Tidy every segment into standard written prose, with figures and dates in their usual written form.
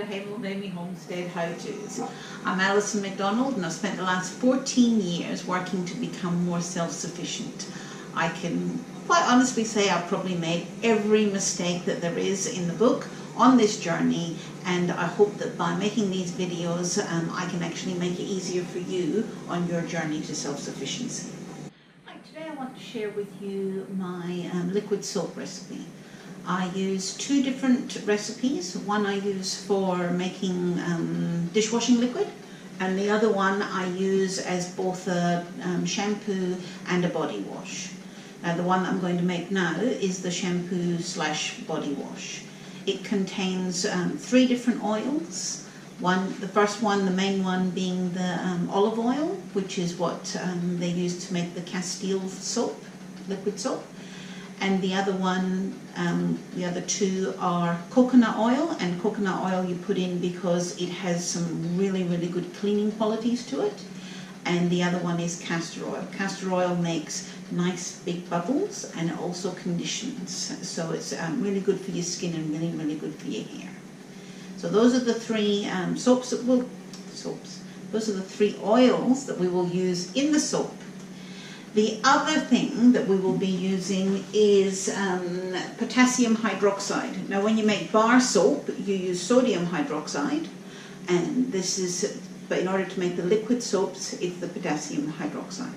Hameldaeme Homestead how-tos. I'm Alison McDonald and I've spent the last 14 years working to become more self-sufficient. I can quite honestly say I've probably made every mistake that there is in the book on this journey, and I hope that by making these videos I can actually make it easier for you on your journey to self-sufficiency. Right, today I want to share with you my liquid soap recipe. I use two different recipes. One I use for making dishwashing liquid, and the other one I use as both a shampoo and a body wash. The one that I'm going to make now is the shampoo slash body wash. It contains three different oils. The first one, the main one, being the olive oil, which is what they use to make the Castile soap, liquid soap. And the other one, the other two are coconut oil, and coconut oil you put in because it has some really good cleaning qualities to it. And the other one is castor oil. Castor oil makes nice big bubbles and it also conditions, so it's really good for your skin and really good for your hair. So those are the three those are the three oils that we will use in the soap. The other thing that we will be using is potassium hydroxide. Now when you make bar soap you use sodium hydroxide, and but in order to make the liquid soaps it's the potassium hydroxide.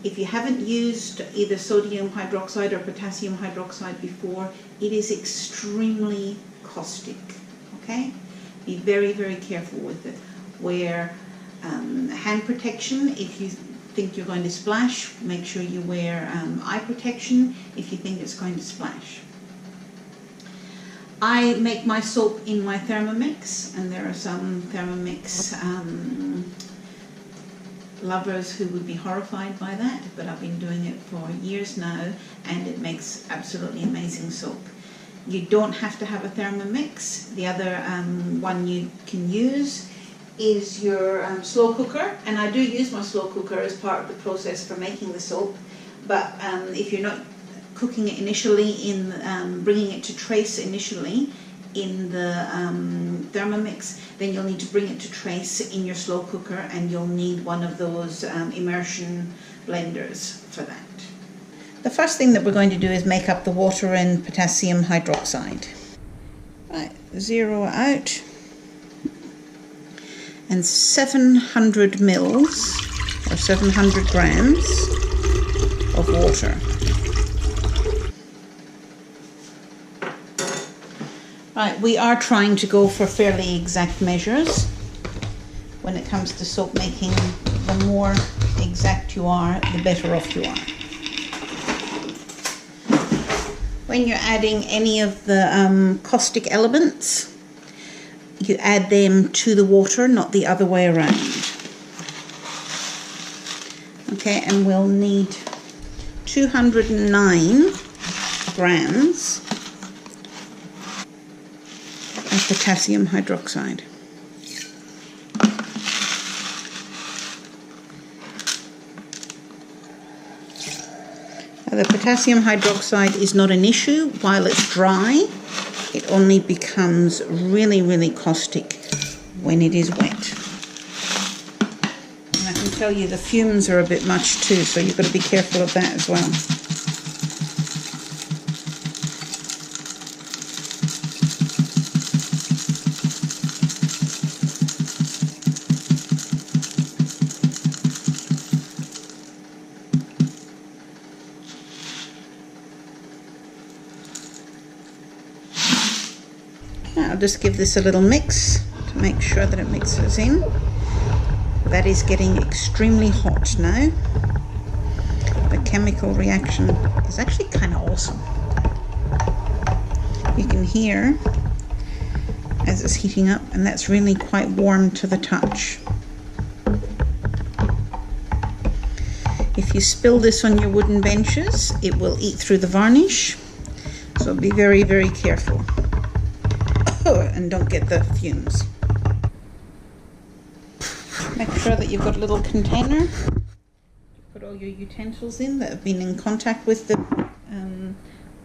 If you haven't used either sodium hydroxide or potassium hydroxide before, it is extremely caustic, okay? Be very careful with it. Wear hand protection if you think you're going to splash. Make sure you wear eye protection if you think it's going to splash. I make my soap in my thermomix, and there are some thermomix lovers who would be horrified by that, but I've been doing it for years now and it makes absolutely amazing soap. You don't have to have a thermomix. The other one you can use is your slow cooker, and I do use my slow cooker as part of the process for making the soap, but if you're not cooking it initially bringing it to trace initially in the thermomix, then you'll need to bring it to trace in your slow cooker, and you'll need one of those immersion blenders for that. The first thing that we're going to do is make up the water and potassium hydroxide. Right, zero out, and 700 mils or 700 grams of water. Right, we are trying to go for fairly exact measures. When it comes to soap making, the more exact you are, the better off you are. When you're adding any of the caustic elements, you add them to the water, not the other way around. Okay, and we'll need 209 grams of potassium hydroxide. Now, the potassium hydroxide is not an issue while it's dry. It only becomes really caustic when it is wet. And I can tell you the fumes are a bit much too, so you've got to be careful of that as well. I'll just give this a little mix to make sure that it mixes in. That is getting extremely hot now. The chemical reaction is actually kind of awesome. You can hear as it's heating up, and that's really quite warm to the touch. If you spill this on your wooden benches, it will eat through the varnish, so be very careful. And don't get the fumes. Make sure that you've got a little container to put all your utensils in that have been in contact with the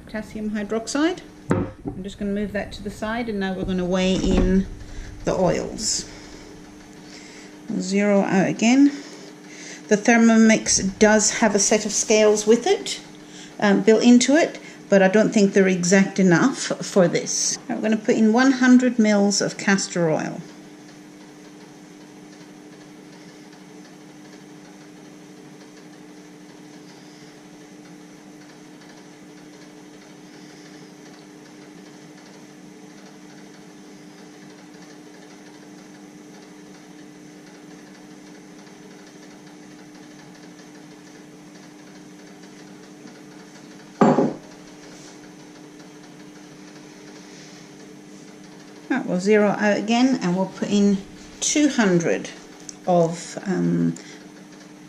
potassium hydroxide. I'm just going to move that to the side, and now we're going to weigh in the oils. We'll zero out again. The Thermomix does have a set of scales with it, built into it, but I don't think they're exact enough for this. Now we're going to put in 100 mils of castor oil. Right, we'll zero out again and we'll put in 200 of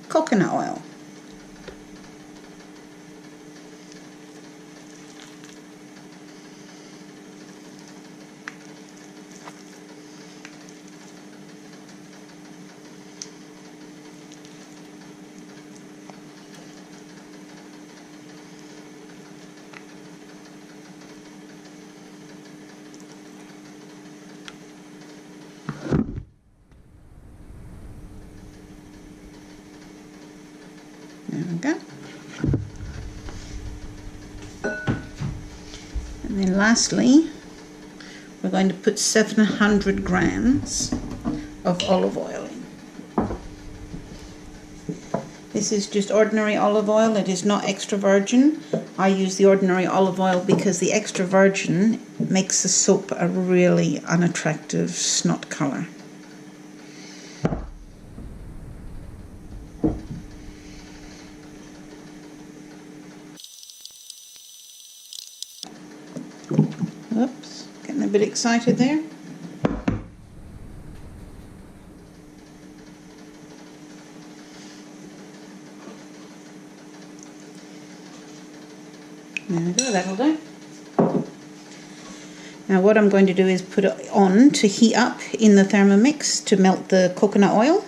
coconut oil. There we go. And then lastly, we're going to put 700 grams of olive oil in. This is just ordinary olive oil, it is not extra virgin. I use the ordinary olive oil because the extra virgin makes the soap a really unattractive snot colour. Oops, getting a bit excited there. There we go, that'll do. Now what I'm going to do is put it on to heat up in the Thermomix to melt the coconut oil.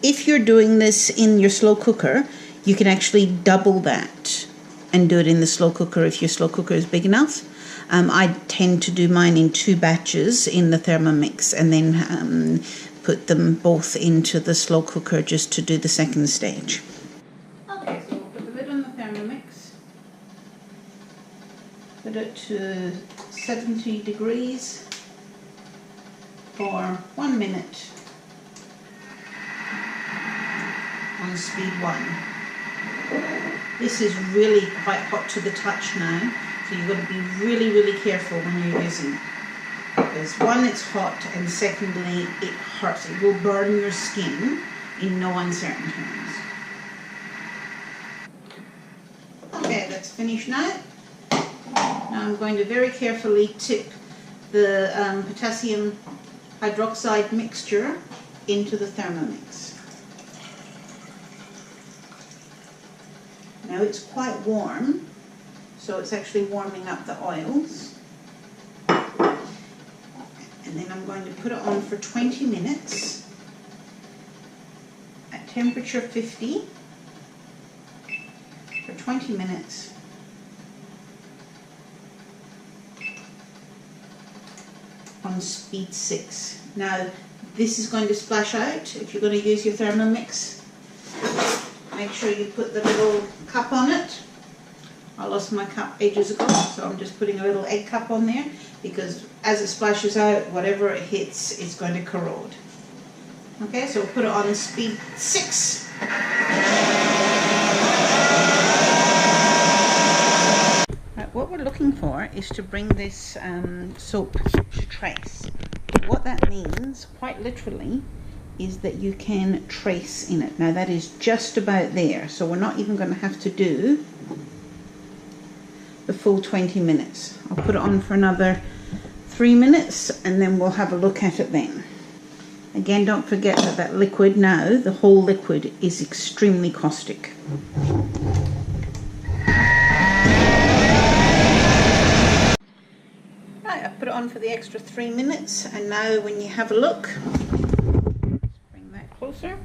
If you're doing this in your slow cooker, you can actually double that and do it in the slow cooker if your slow cooker is big enough. I tend to do mine in 2 batches in the Thermomix and then put them both into the slow cooker just to do the second stage. Okay, so we'll put the lid on the Thermomix, put it to 70 degrees for 1 minute on speed 1. This is really quite hot to the touch now. So you've got to be really, really careful when you're using it. Because one, it's hot, and secondly, it hurts. It will burn your skin in no uncertain terms. Okay, that's finished now. Now I'm going to very carefully tip the potassium hydroxide mixture into the Thermomix. Now it's quite warm, so it's actually warming up the oils. And then I'm going to put it on for 20 minutes at temperature 50 for 20 minutes. On speed 6. Now this is going to splash out. If you're going to use your Thermomix, make sure you put the little cup on it. I lost my cup ages ago, so I'm just putting a little egg cup on there because as it splashes out, whatever it hits is going to corrode. Okay, so we'll put it on speed 6. Right, what we're looking for is to bring this soap to trace. What that means, quite literally, is that you can trace in it. Now that is just about there, so we're not even going to have to do the full 20 minutes. I'll put it on for another 3 minutes and then we'll have a look at it then. Again, don't forget that that liquid now, the whole liquid, is extremely caustic. Right, I put it on for the extra 3 minutes and now when you have a look, bring that closer.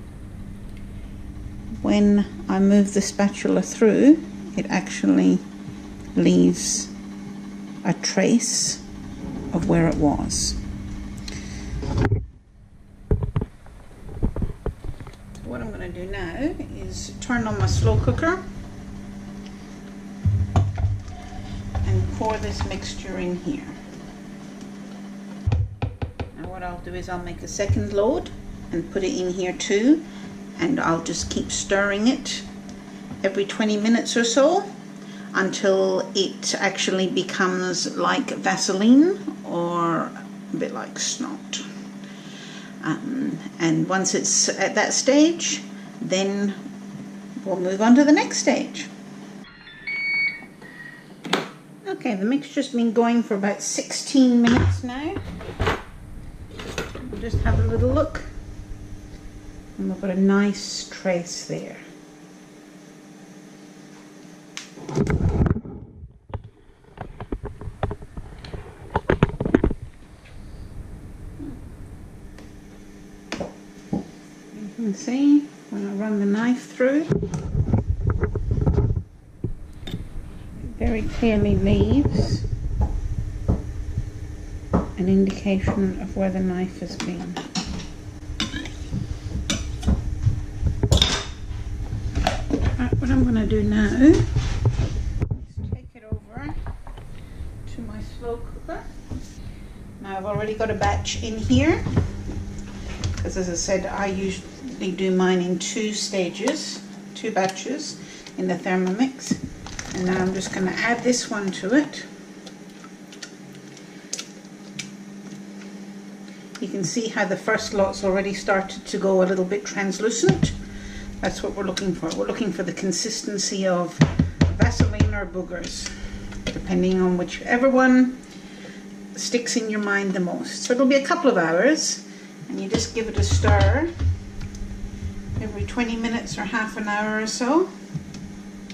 When I move the spatula through, it actually leaves a trace of where it was. going to do now is turn on my slow cooker and pour this mixture in here. Now what I'll do is I'll make a second load and put it in here too, and I'll just keep stirring it every 20 minutes or so until it actually becomes like Vaseline or a bit like snot. And once it's at that stage, then we'll move on to the next stage. Okay, the mixture's been going for about 16 minutes now. We'll just have a little look. And we've got a nice trace there. You can see when I run the knife through, it very clearly leaves an indication of where the knife has been. What I'm going to do now is take it over to my slow cooker. Now I've already got a batch in here, because as I said, I usually do mine in two batches in the thermomix. And now I'm just going to add this one to it. You can see how the first lot's already started to go a little bit translucent. That's what we're looking for. We're looking for the consistency of Vaseline or boogers, depending on whichever one sticks in your mind the most. So it'll be a couple of hours, and you just give it a stir every 20 minutes or half an hour or so,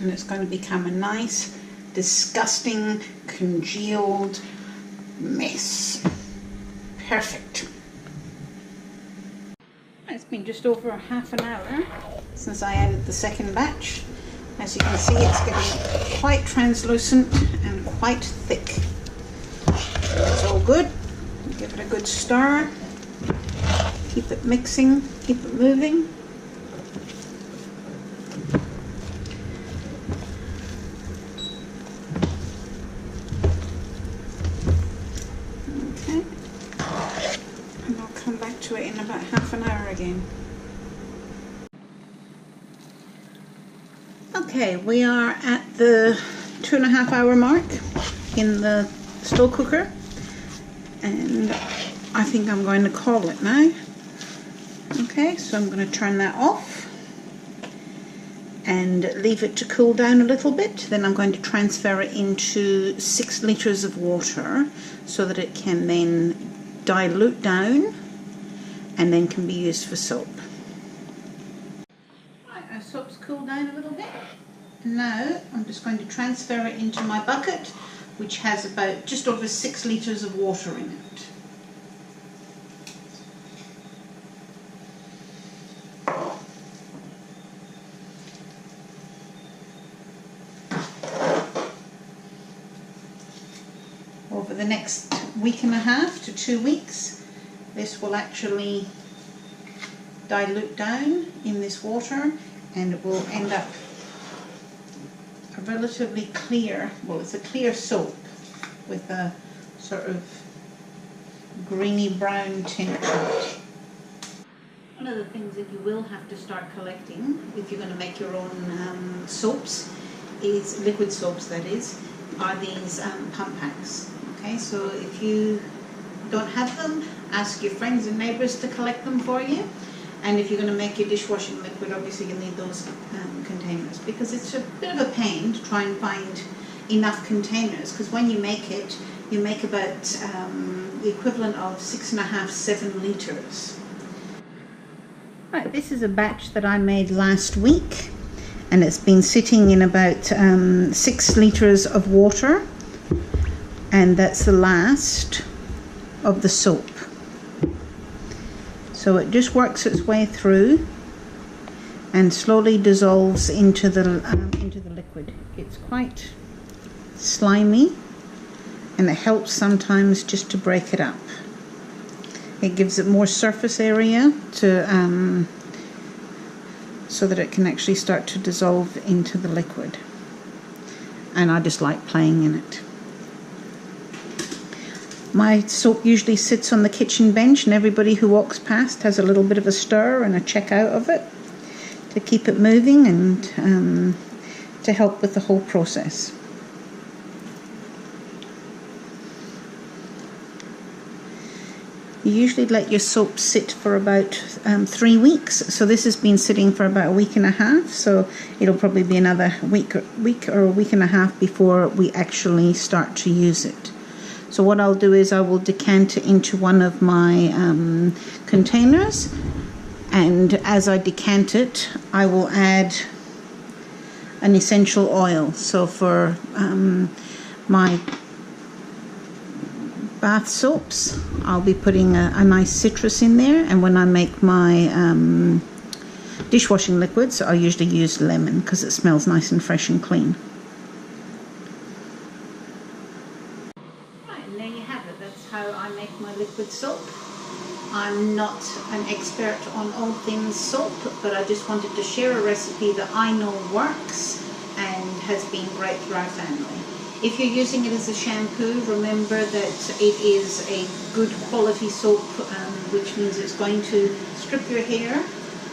and it's going to become a nice, disgusting, congealed mess. Perfect. It's been just over half an hour since I added the second batch. As you can see, it's getting quite translucent and quite thick. It's all good. Give it a good stir. Keep it mixing, keep it moving. Okay. And I'll come back to it in about half an hour again. Okay, we are at the 2.5 hour mark in the slow cooker, and I think I'm going to call it now. Okay, so I'm going to turn that off and leave it to cool down a little bit. Then I'm going to transfer it into 6 litres of water so that it can then dilute down and then can be used for soap. Right, our soap's cooled down a little bit. Now I'm just going to transfer it into my bucket, which has about just over 6 litres of water in it. Over the next week and a half to 2 weeks, this will actually dilute down in this water, and it will end up a relatively clear, well, it's a clear soap with a sort of greeny brown tint to it. One of the things that you will have to start collecting if you're going to make your own soaps, is liquid soaps that is, are these pump packs. Okay, so if you don't have them, ask your friends and neighbours to collect them for you. And if you're going to make your dishwashing liquid, obviously you'll need those containers, because it's a bit of a pain to try and find enough containers, because when you make it, you make about the equivalent of 6.5–7 litres. Right, this is a batch that I made last week, and it's been sitting in about 6 litres of water, and that's the last of the soap. So it just works its way through and slowly dissolves into the liquid. It's quite slimy, and it helps sometimes just to break it up. It gives it more surface area to so that it can actually start to dissolve into the liquid. And I just like playing in it. My soap usually sits on the kitchen bench, and everybody who walks past has a little bit of a stir and a check out of it to keep it moving and to help with the whole process. You usually let your soap sit for about 3 weeks, so this has been sitting for about a week and a half, so it'll probably be another week or a week and a half before we actually start to use it. So what I'll do is I will decant it into one of my containers, and as I decant it, I will add an essential oil. So for my bath soaps, I'll be putting a nice citrus in there, and when I make my dishwashing liquids, I usually use lemon because it smells nice and fresh and clean. Right, and there you have it. That's how I make my liquid soap. I'm not an expert on all things soap, but I just wanted to share a recipe that I know works and has been great for our family. If you're using it as a shampoo, remember that it is a good quality soap, which means it's going to strip your hair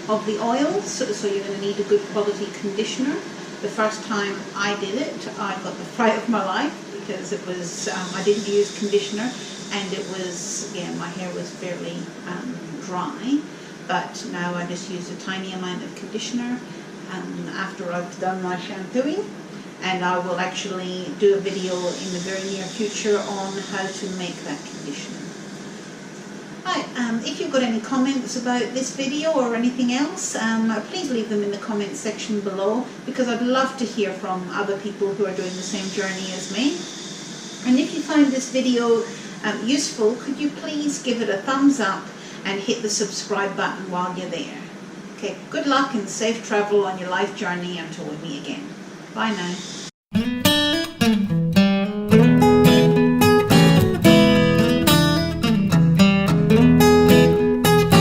of the oils, so you're going to need a good quality conditioner. The first time I did it, I got the fright of my life because it was, I didn't use conditioner, and it was, yeah, my hair was fairly dry, but now I just use a tiny amount of conditioner after I've done my shampooing. And I will actually do a video in the very near future on how to make that conditioner. Right, if you've got any comments about this video or anything else, please leave them in the comments section below, because I'd love to hear from other people who are doing the same journey as me. And if you find this video useful, could you please give it a thumbs up and hit the subscribe button while you're there. Okay, good luck and safe travel on your life journey until we meet again. Bye now.